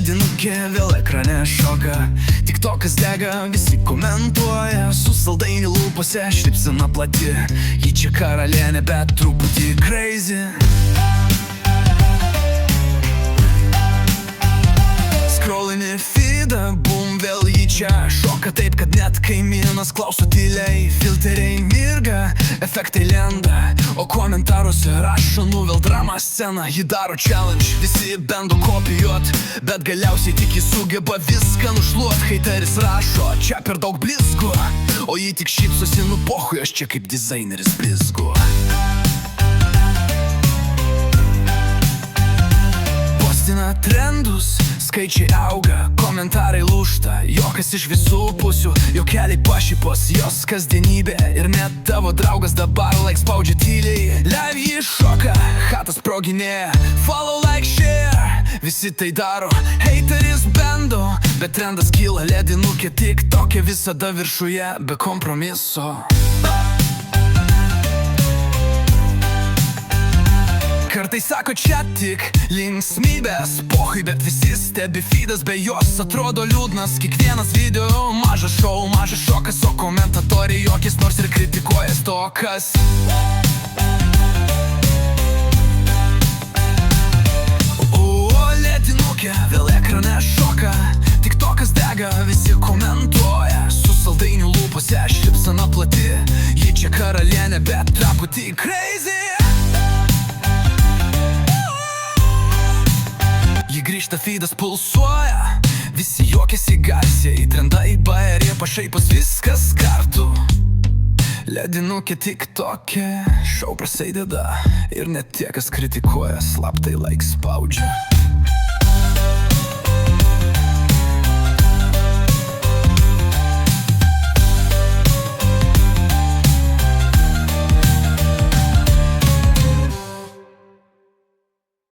Ledinukė vėl ekrane šoka, TikTokas dega, visi komentuoja. Su saldainiu lūpose, šypsena plati. Ji čia karalienė, bet truputį crazy. Scrollini feedą, bum, vėl ji čia šoka taip, kad net kaimynas klauso tyliai. Filteriai mirga, efektai lenda, o komentaruose rašo vėl drama sceną. Ji daro challenge, visi bando kopijuot, bet galiausiai tik ji sugeba viską nušluot. Hateris rašo, čia per daug blizgu, o ji tik šypsosi, nu pochui, aš čia kaip dizaineris blizgu. Postina trendus, skaičiai auga, komentarai lūžta, jokas iš visų pusių, jokeliai pašypos, jos kasdienybė. Ir net tavo draugas dabar spaudžia tyliai. Live jį šoka, chatas sproginėja, follow, like, share, visi tai daro. Hateris bando, bet trendas kyla. Ledinukė TikTok'e visada viršuje, be kompromiso. Kartais sako, čia tik linksmybės, pohai, bet visi stebi feedas, be jos atrodo liūdnas. Kiekvienas video, mažas šou, mažas šokas, o komentatoriai jokis, nors ir kritikuoja stokas. O ledinukė vėl ekrane šoka, TikTokas dega, visi komentuoja. Su saldainiu lūpose, šypsena plati. Ji čia karalienė, bet truputį crazy. Ji grįžta, feedas pulsuoja, visi juokiasi garsiai. Trendai, bairė, pašaipos, viskas kartu. Ledinukė TikTok'e, šou prasideda. Ir net tie, kas kritikuoja, slaptai like spaudžia.